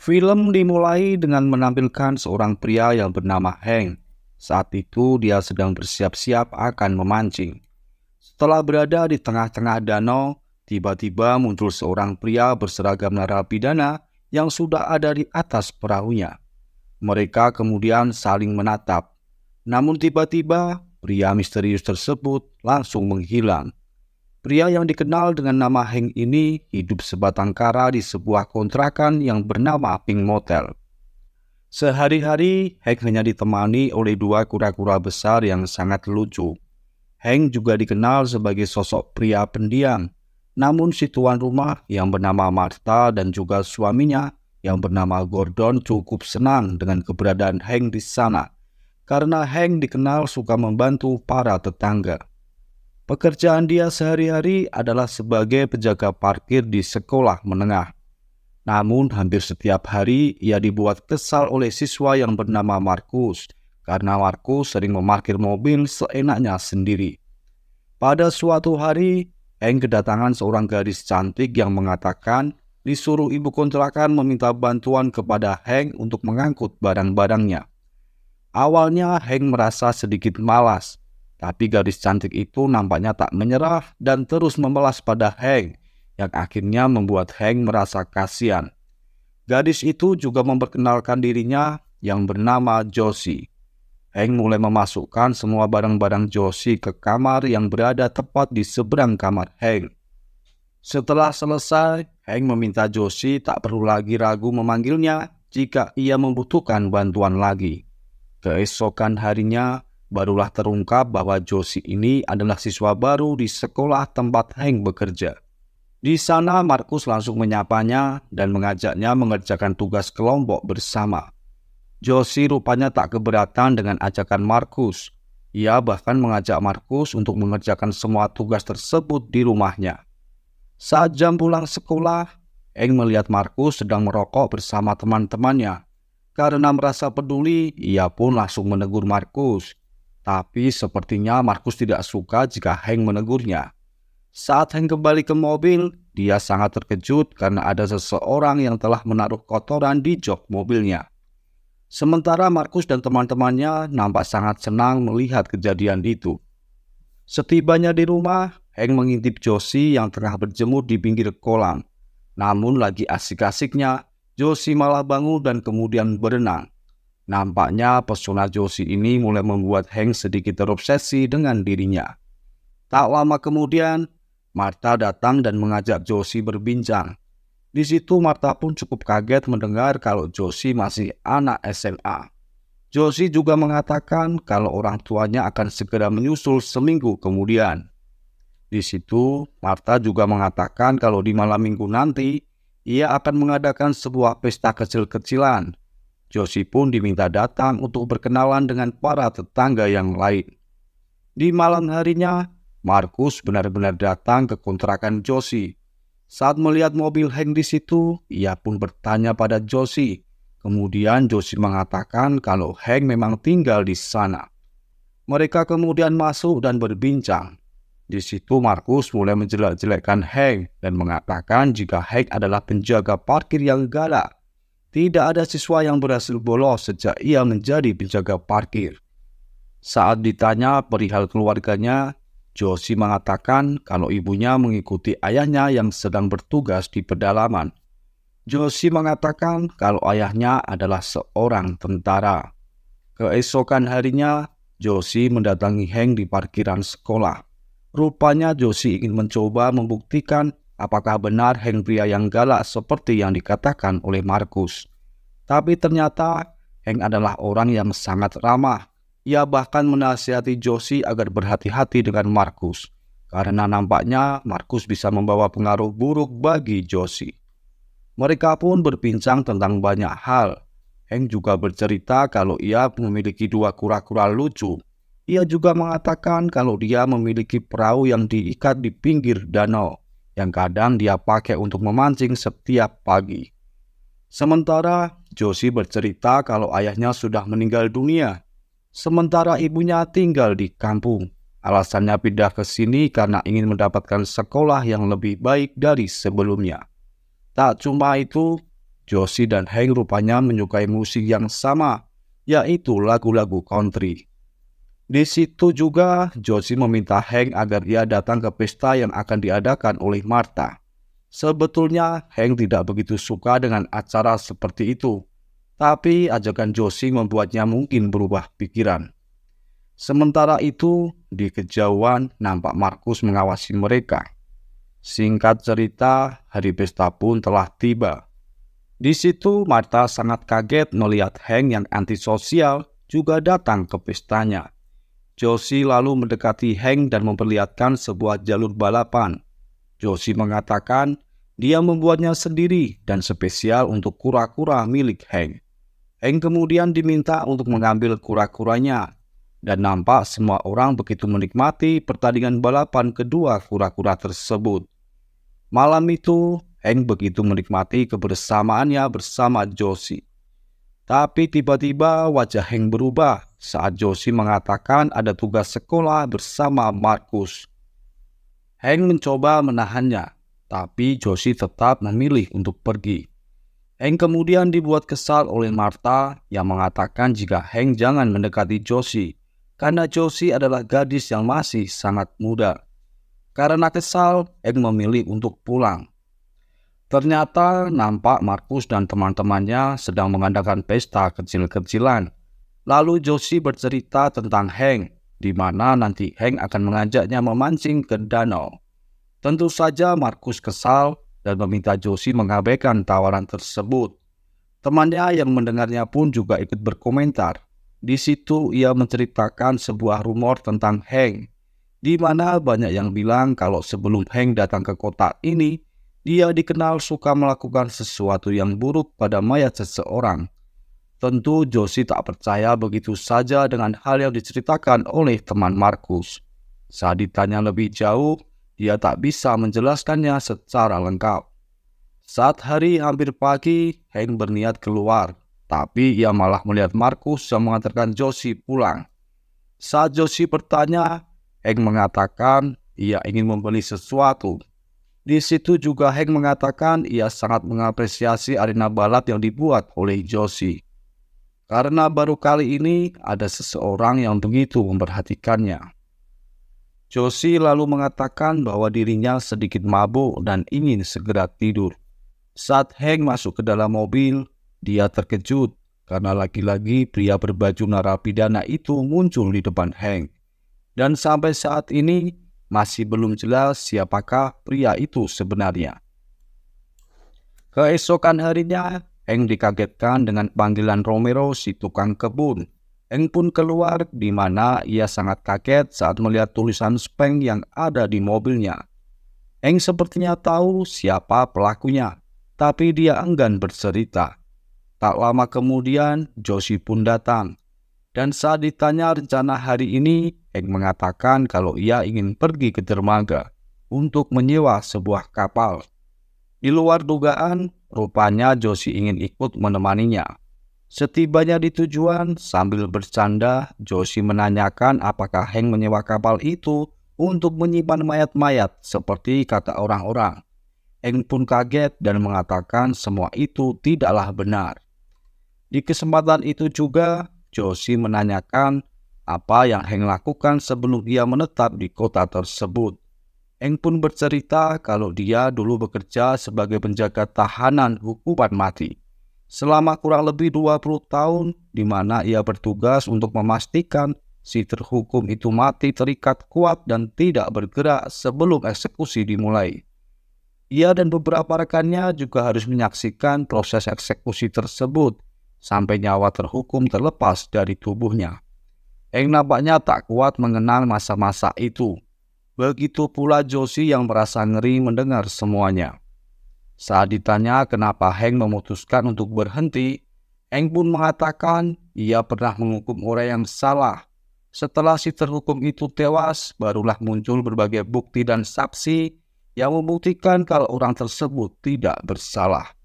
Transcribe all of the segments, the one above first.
Film dimulai dengan menampilkan seorang pria yang bernama Hank. Saat itu dia sedang bersiap-siap akan memancing. Setelah berada di tengah-tengah danau, tiba-tiba muncul seorang pria berseragam narapidana yang sudah ada di atas perahunya. Mereka kemudian saling menatap. Namun tiba-tiba pria misterius tersebut langsung menghilang. Pria yang dikenal dengan nama Hank ini hidup sebatang kara di sebuah kontrakan yang bernama Pink Motel. Sehari-hari, Hank hanya ditemani oleh dua kura-kura besar yang sangat lucu. Hank juga dikenal sebagai sosok pria pendiam. Namun si tuan rumah yang bernama Martha dan juga suaminya yang bernama Gordon cukup senang dengan keberadaan Hank di sana. Karena Hank dikenal suka membantu para tetangga. Pekerjaan dia sehari-hari adalah sebagai penjaga parkir di sekolah menengah. Namun hampir setiap hari ia dibuat kesal oleh siswa yang bernama Markus karena Markus sering memarkir mobil seenaknya sendiri. Pada suatu hari, Hank kedatangan seorang gadis cantik yang mengatakan disuruh ibu kontrakan meminta bantuan kepada Hank untuk mengangkut barang-barangnya. Awalnya Hank merasa sedikit malas. Tapi gadis cantik itu nampaknya tak menyerah dan terus memelas pada Hank, yang akhirnya membuat Hank merasa kasihan. Gadis itu juga memperkenalkan dirinya yang bernama Josie. Hank mulai memasukkan semua barang-barang Josie ke kamar yang berada tepat di seberang kamar Hank. Setelah selesai, Hank meminta Josie tak perlu lagi ragu memanggilnya jika ia membutuhkan bantuan lagi. Keesokan harinya, barulah terungkap bahwa Josie ini adalah siswa baru di sekolah tempat Hank bekerja. Di sana Markus langsung menyapanya dan mengajaknya mengerjakan tugas kelompok bersama. Josie rupanya tak keberatan dengan ajakan Markus. Ia bahkan mengajak Markus untuk mengerjakan semua tugas tersebut di rumahnya. Saat jam pulang sekolah, Hank melihat Markus sedang merokok bersama teman-temannya. Karena merasa peduli, ia pun langsung menegur Markus. Tapi sepertinya Markus tidak suka jika Hank menegurnya. Saat Hank kembali ke mobil, dia sangat terkejut karena ada seseorang yang telah menaruh kotoran di jok mobilnya. Sementara Markus dan teman-temannya nampak sangat senang melihat kejadian itu. Setibanya di rumah, Hank mengintip Josie yang tengah berjemur di pinggir kolam. Namun lagi asik-asiknya, Josie malah bangun dan kemudian berenang. Nampaknya pesona Josie ini mulai membuat Hank sedikit terobsesi dengan dirinya. Tak lama kemudian, Martha datang dan mengajak Josie berbincang. Di situ Martha pun cukup kaget mendengar kalau Josie masih anak SMA. Josie juga mengatakan kalau orang tuanya akan segera menyusul seminggu kemudian. Di situ Martha juga mengatakan kalau di malam minggu nanti, ia akan mengadakan sebuah pesta kecil-kecilan. Josie pun diminta datang untuk berkenalan dengan para tetangga yang lain. Di malam harinya, Markus benar-benar datang ke kontrakan Josie. Saat melihat mobil Hank di situ, ia pun bertanya pada Josie. Kemudian Josie mengatakan kalau Hank memang tinggal di sana. Mereka kemudian masuk dan berbincang. Di situ Markus mulai menjelek-jelekkan Hank dan mengatakan jika Hank adalah penjaga parkir yang galak. Tidak ada siswa yang berhasil bolos sejak ia menjadi penjaga parkir. Saat ditanya perihal keluarganya, Josie mengatakan kalau ibunya mengikuti ayahnya yang sedang bertugas di pedalaman. Josie mengatakan kalau ayahnya adalah seorang tentara. Keesokan harinya, Josie mendatangi Hank di parkiran sekolah. Rupanya Josie ingin mencoba membuktikan apakah benar Hank pria yang galak seperti yang dikatakan oleh Markus. Tapi ternyata Hank adalah orang yang sangat ramah. Ia bahkan menasihati Josie agar berhati-hati dengan Markus. Karena nampaknya Markus bisa membawa pengaruh buruk bagi Josie. Mereka pun berbincang tentang banyak hal. Hank juga bercerita kalau ia memiliki dua kura-kura lucu. Ia juga mengatakan kalau dia memiliki perahu yang diikat di pinggir danau, yang kadang dia pakai untuk memancing setiap pagi. Sementara Josie bercerita kalau ayahnya sudah meninggal dunia, sementara ibunya tinggal di kampung. Alasannya pindah ke sini karena ingin mendapatkan sekolah yang lebih baik dari sebelumnya. Tak cuma itu, Josie dan Hank rupanya menyukai musik yang sama, yaitu lagu-lagu country. Di situ juga Josie meminta Hank agar ia datang ke pesta yang akan diadakan oleh Martha. Sebetulnya Hank tidak begitu suka dengan acara seperti itu, tapi ajakan Josie membuatnya mungkin berubah pikiran. Sementara itu, di kejauhan nampak Markus mengawasi mereka. Singkat cerita, hari pesta pun telah tiba. Di situ Martha sangat kaget melihat Hank yang antisosial juga datang ke pestanya. Josie lalu mendekati Hank dan memperlihatkan sebuah jalur balapan. Josie mengatakan dia membuatnya sendiri dan spesial untuk kura-kura milik Hank. Hank kemudian diminta untuk mengambil kura-kuranya, dan nampak semua orang begitu menikmati pertandingan balapan kedua kura-kura tersebut. Malam itu, Hank begitu menikmati kebersamaannya bersama Josie. Tapi tiba-tiba wajah Hank berubah saat Josie mengatakan ada tugas sekolah bersama Markus. Hank mencoba menahannya, tapi Josie tetap memilih untuk pergi. Hank kemudian dibuat kesal oleh Martha yang mengatakan jika Hank jangan mendekati Josie, karena Josie adalah gadis yang masih sangat muda. Karena kesal, Hank memilih untuk pulang. Ternyata nampak Markus dan teman-temannya sedang mengadakan pesta kecil-kecilan. Lalu Josie bercerita tentang Hank, di mana nanti Hank akan mengajaknya memancing ke danau. Tentu saja Markus kesal dan meminta Josie mengabaikan tawaran tersebut. Temannya yang mendengarnya pun juga ikut berkomentar. Di situ ia menceritakan sebuah rumor tentang Hank, di mana banyak yang bilang kalau sebelum Hank datang ke kota ini, dia dikenal suka melakukan sesuatu yang buruk pada mayat seseorang. Tentu Josie tak percaya begitu saja dengan hal yang diceritakan oleh teman Markus. Saat ditanya lebih jauh, dia tak bisa menjelaskannya secara lengkap. Saat hari hampir pagi, Hank berniat keluar, tapi ia malah melihat Markus yang mengantarkan Josie pulang. Saat Josie bertanya, Hank mengatakan ia ingin membeli sesuatu. Di situ juga Hank mengatakan ia sangat mengapresiasi arena balap yang dibuat oleh Josie. Karena baru kali ini ada seseorang yang begitu memperhatikannya. Josie lalu mengatakan bahwa dirinya sedikit mabuk dan ingin segera tidur. Saat Hank masuk ke dalam mobil, dia terkejut karena lagi-lagi pria berbaju narapidana itu muncul di depan Hank. Dan sampai saat ini, masih belum jelas siapakah pria itu sebenarnya. Keesokan harinya, Hank dikagetkan dengan panggilan Romero si tukang kebun. Hank pun keluar di mana ia sangat kaget saat melihat tulisan spam yang ada di mobilnya. Hank sepertinya tahu siapa pelakunya, tapi dia enggan bercerita. Tak lama kemudian, Josie pun datang. Dan saat ditanya rencana hari ini, Hank mengatakan kalau ia ingin pergi ke dermaga untuk menyewa sebuah kapal. Di luar dugaan, rupanya Josie ingin ikut menemaninya. Setibanya di tujuan, sambil bercanda, Josie menanyakan apakah Hank menyewa kapal itu untuk menyimpan mayat-mayat seperti kata orang-orang. Hank pun kaget dan mengatakan semua itu tidaklah benar. Di kesempatan itu juga, Josie menanyakan apa yang Hank lakukan sebelum dia menetap di kota tersebut. Hank pun bercerita kalau dia dulu bekerja sebagai penjaga tahanan hukuman mati selama kurang lebih 20 tahun, di mana ia bertugas untuk memastikan si terhukum itu mati terikat kuat dan tidak bergerak sebelum eksekusi dimulai. Ia dan beberapa rekannya juga harus menyaksikan proses eksekusi tersebut sampai nyawa terhukum terlepas dari tubuhnya. Hank nampaknya tak kuat mengenang masa-masa itu. Begitu pula Josie yang merasa ngeri mendengar semuanya. Saat ditanya kenapa Hank memutuskan untuk berhenti, Hank pun mengatakan ia pernah menghukum orang yang salah. Setelah si terhukum itu tewas, barulah muncul berbagai bukti dan saksi yang membuktikan kalau orang tersebut tidak bersalah.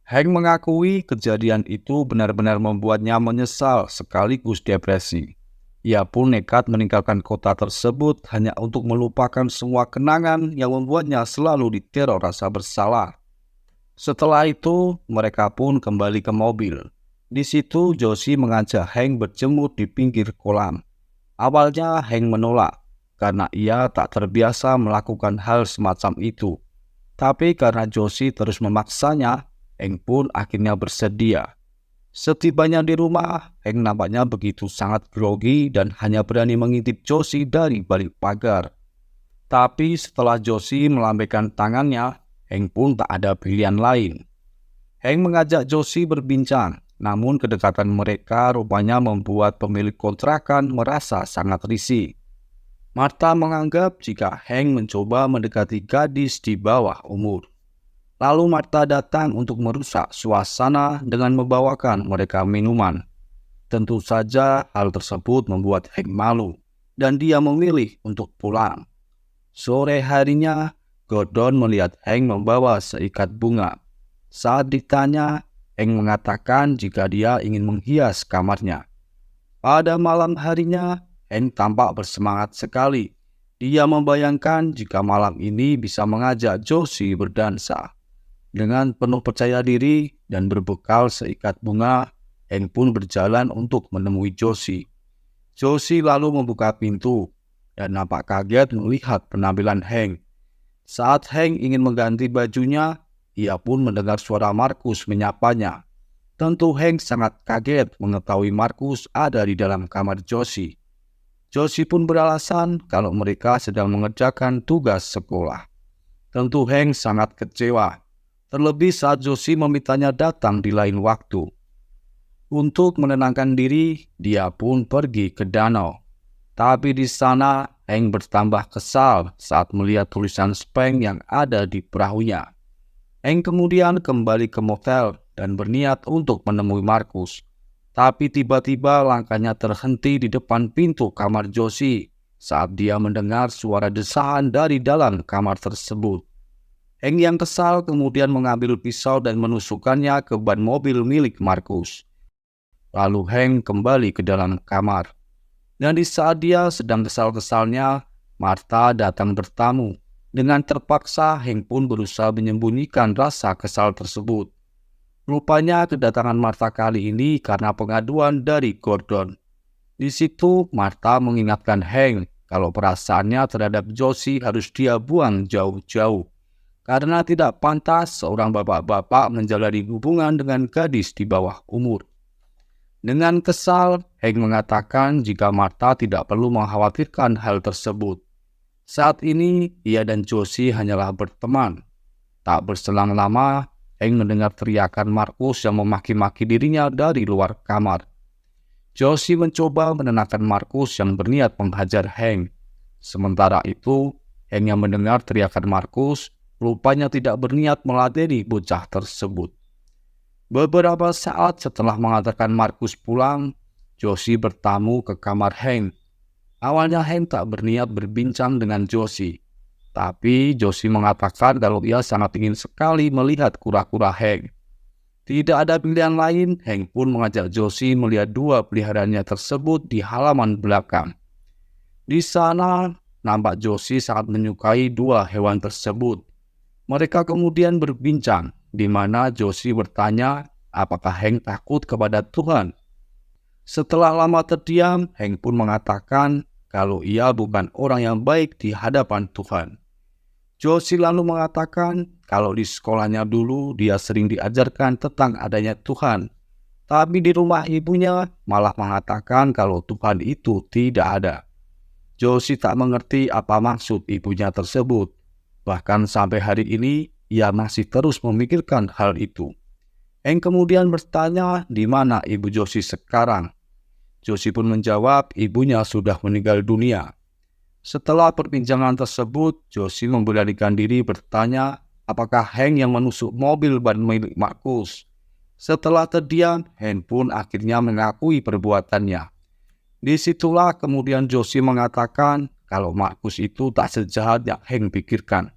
Hank mengakui kejadian itu benar-benar membuatnya menyesal sekaligus depresi. Ia pun nekat meninggalkan kota tersebut hanya untuk melupakan semua kenangan yang membuatnya selalu diteror rasa bersalah. Setelah itu, mereka pun kembali ke mobil. Di situ, Josie mengajak Hank berjemur di pinggir kolam. Awalnya, Hank menolak karena ia tak terbiasa melakukan hal semacam itu. Tapi karena Josie terus memaksanya, Hank pun akhirnya bersedia. Setibanya di rumah, Hank nampaknya begitu sangat grogi dan hanya berani mengintip Josie dari balik pagar. Tapi setelah Josie melambaikan tangannya, Hank pun tak ada pilihan lain. Hank mengajak Josie berbincang, namun kedekatan mereka rupanya membuat pemilik kontrakan merasa sangat risih. Martha menganggap jika Hank mencoba mendekati gadis di bawah umur. Lalu Martha datang untuk merusak suasana dengan membawakan mereka minuman. Tentu saja hal tersebut membuat Hank malu, dan dia memilih untuk pulang. Sore harinya, Gordon melihat Hank membawa seikat bunga. Saat ditanya, Hank mengatakan jika dia ingin menghias kamarnya. Pada malam harinya, Hank tampak bersemangat sekali. Dia membayangkan jika malam ini bisa mengajak Josie berdansa. Dengan penuh percaya diri dan berbekal seikat bunga, Hank pun berjalan untuk menemui Josie. Josie lalu membuka pintu dan nampak kaget melihat penampilan Hank. Saat Hank ingin mengganti bajunya, ia pun mendengar suara Markus menyapanya. Tentu Hank sangat kaget mengetahui Markus ada di dalam kamar Josie. Josie pun beralasan kalau mereka sedang mengerjakan tugas sekolah. Tentu Hank sangat kecewa, terlebih saat Josie memintanya datang di lain waktu. Untuk menenangkan diri, dia pun pergi ke danau. Tapi di sana, Hank bertambah kesal saat melihat tulisan spam yang ada di perahunya. Hank kemudian kembali ke motel dan berniat untuk menemui Markus. Tapi tiba-tiba langkahnya terhenti di depan pintu kamar Josie saat dia mendengar suara desahan dari dalam kamar tersebut. Hank yang kesal kemudian mengambil pisau dan menusukkannya ke ban mobil milik Markus. Lalu Hank kembali ke dalam kamar. Dan di saat dia sedang kesal-kesalnya, Martha datang bertamu. Dengan terpaksa, Hank pun berusaha menyembunyikan rasa kesal tersebut. Rupanya kedatangan Martha kali ini karena pengaduan dari Gordon. Di situ, Martha mengingatkan Hank kalau perasaannya terhadap Josie harus dia buang jauh-jauh. Karena tidak pantas seorang bapak-bapak menjalani hubungan dengan gadis di bawah umur. Dengan kesal, Hank mengatakan jika Martha tidak perlu mengkhawatirkan hal tersebut. Saat ini, ia dan Josie hanyalah berteman. Tak berselang lama, Hank mendengar teriakan Markus yang memaki-maki dirinya dari luar kamar. Josie mencoba menenangkan Markus yang berniat menghajar Hank. Sementara itu, Hank yang mendengar teriakan Markus rupanya tidak berniat meladeni bocah tersebut. Beberapa saat setelah mengantarkan Markus pulang, Josie bertamu ke kamar Hank. Awalnya Hank tak berniat berbincang dengan Josie, tapi Josie mengatakan kalau ia sangat ingin sekali melihat kura-kura Hank. Tidak ada pilihan lain, Hank pun mengajak Josie melihat dua peliharaannya tersebut di halaman belakang. Di sana, nampak Josie sangat menyukai dua hewan tersebut. Mereka kemudian berbincang, di mana Josie bertanya apakah Hank takut kepada Tuhan. Setelah lama terdiam, Hank pun mengatakan kalau ia bukan orang yang baik di hadapan Tuhan. Josie lalu mengatakan kalau di sekolahnya dulu dia sering diajarkan tentang adanya Tuhan. Tapi di rumah ibunya malah mengatakan kalau Tuhan itu tidak ada. Josie tak mengerti apa maksud ibunya tersebut. Bahkan sampai hari ini, ia masih terus memikirkan hal itu. Hank kemudian bertanya di mana ibu Josie sekarang. Josie pun menjawab ibunya sudah meninggal dunia. Setelah perbincangan tersebut, Josie memberanikan diri bertanya apakah Hank yang menusuk mobil ban milik Markus. Setelah terdiam, Hank pun akhirnya mengakui perbuatannya. Disitulah kemudian Josie mengatakan kalau Markus itu tak sejahat yang Hank pikirkan.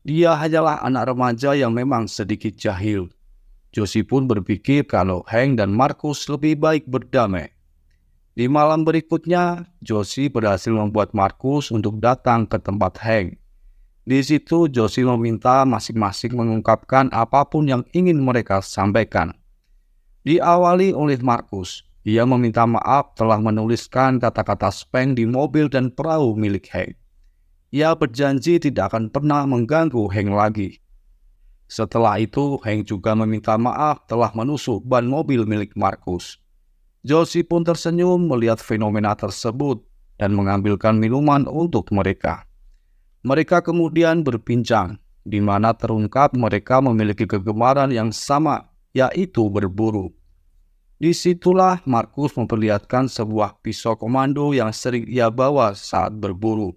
Dia hanyalah anak remaja yang memang sedikit jahil. Josie pun berpikir kalau Hank dan Markus lebih baik berdamai. Di malam berikutnya, Josie berhasil membuat Markus untuk datang ke tempat Hank. Di situ Josie meminta masing-masing mengungkapkan apapun yang ingin mereka sampaikan. Diawali oleh Markus, ia meminta maaf telah menuliskan kata-kata speng di mobil dan perahu milik Hank. Ia berjanji tidak akan pernah mengganggu Hank lagi. Setelah itu, Hank juga meminta maaf telah menusuk ban mobil milik Markus. Josie pun tersenyum melihat fenomena tersebut dan mengambilkan minuman untuk mereka. Mereka kemudian berbincang, di mana terungkap mereka memiliki kegemaran yang sama, yaitu berburu. Disitulah Markus memperlihatkan sebuah pisau komando yang sering ia bawa saat berburu.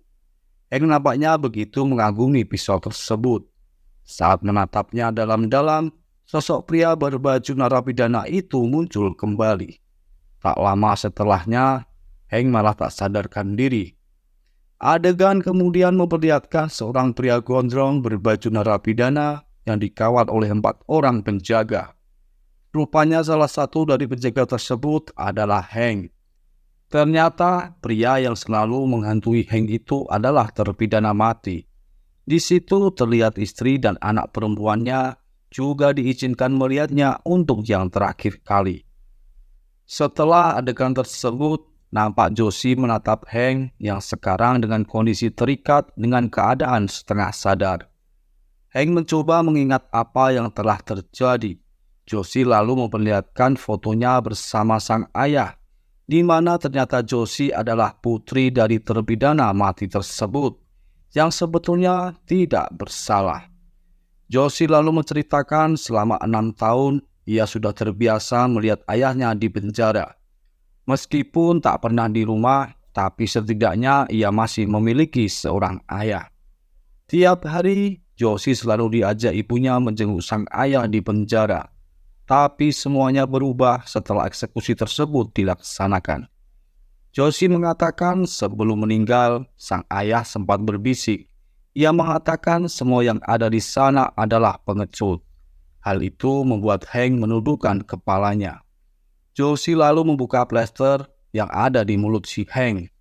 Hank nampaknya begitu mengagumi pisau tersebut. Saat menatapnya dalam-dalam, sosok pria berbaju narapidana itu muncul kembali. Tak lama setelahnya, Hank malah tak sadarkan diri. Adegan kemudian memperlihatkan seorang pria gondrong berbaju narapidana yang dikawal oleh 4 orang penjaga. Rupanya salah satu dari penjaga tersebut adalah Hank. Ternyata pria yang selalu menghantui Hank itu adalah terpidana mati. Di situ terlihat istri dan anak perempuannya juga diizinkan melihatnya untuk yang terakhir kali. Setelah adegan tersebut, nampak Josie menatap Hank yang sekarang dengan kondisi terikat dengan keadaan setengah sadar. Hank mencoba mengingat apa yang telah terjadi. Josie lalu memperlihatkan fotonya bersama sang ayah, di mana ternyata Josie adalah putri dari terpidana mati tersebut, yang sebetulnya tidak bersalah. Josie lalu menceritakan selama 6 tahun ia sudah terbiasa melihat ayahnya di penjara. Meskipun tak pernah di rumah, tapi setidaknya ia masih memiliki seorang ayah. Tiap hari, Josie selalu diajak ibunya menjenguk sang ayah di penjara. Tapi semuanya berubah setelah eksekusi tersebut dilaksanakan. Josie mengatakan sebelum meninggal, sang ayah sempat berbisik. Ia mengatakan semua yang ada di sana adalah pengecut. Hal itu membuat Hank menundukkan kepalanya. Josie lalu membuka plester yang ada di mulut si Hank.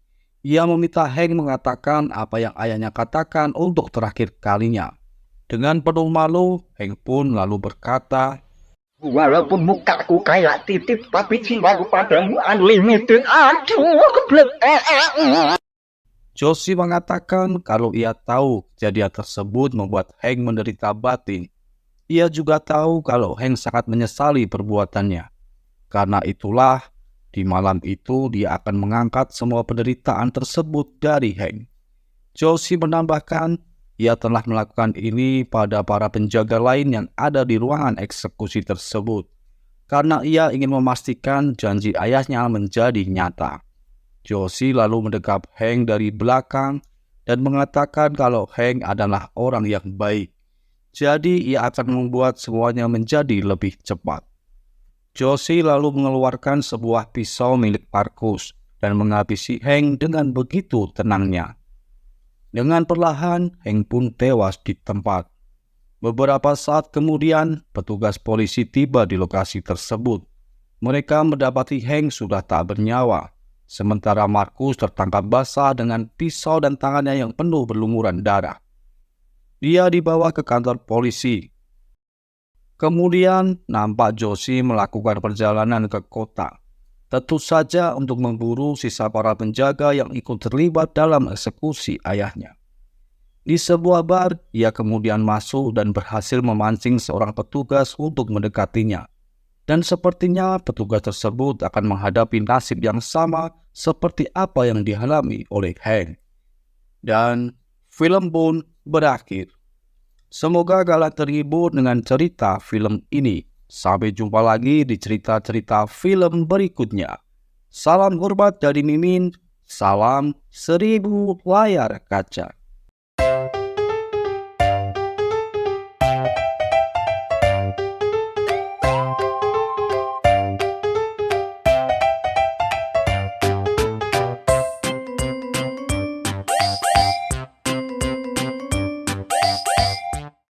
Ia meminta Hank mengatakan apa yang ayahnya katakan untuk terakhir kalinya. Dengan penuh malu, Hank pun lalu berkata, "Walaupun mukaku kayak titik, tapi cintaku padamu unlimited. Aduh, keblek. Josie mengatakan kalau ia tahu kejadian tersebut membuat Hank menderita batin. Ia juga tahu kalau Hank sangat menyesali perbuatannya. Karena itulah, di malam itu dia akan mengangkat semua penderitaan tersebut dari Hank. Josie menambahkan, ia telah melakukan ini pada para penjaga lain yang ada di ruangan eksekusi tersebut. Karena ia ingin memastikan janji ayahnya menjadi nyata. Josie lalu mendekap Hank dari belakang dan mengatakan kalau Hank adalah orang yang baik. Jadi ia akan membuat semuanya menjadi lebih cepat. Josie lalu mengeluarkan sebuah pisau milik Markus dan menghabisi Hank dengan begitu tenangnya. Dengan perlahan, Hank pun tewas di tempat. Beberapa saat kemudian, petugas polisi tiba di lokasi tersebut. Mereka mendapati Hank sudah tak bernyawa, sementara Markus tertangkap basah dengan pisau dan tangannya yang penuh berlumuran darah. Dia dibawa ke kantor polisi. Kemudian nampak Josie melakukan perjalanan ke kota. Tentu saja untuk memburu sisa para penjaga yang ikut terlibat dalam eksekusi ayahnya. Di sebuah bar, ia kemudian masuk dan berhasil memancing seorang petugas untuk mendekatinya. Dan sepertinya petugas tersebut akan menghadapi nasib yang sama seperti apa yang dialami oleh Hank. Dan film pun berakhir. Semoga kalian terhibur dengan cerita film ini. Sampai jumpa lagi di cerita-cerita film berikutnya. Salam hormat dari Mimin. Salam 1000 layar kaca.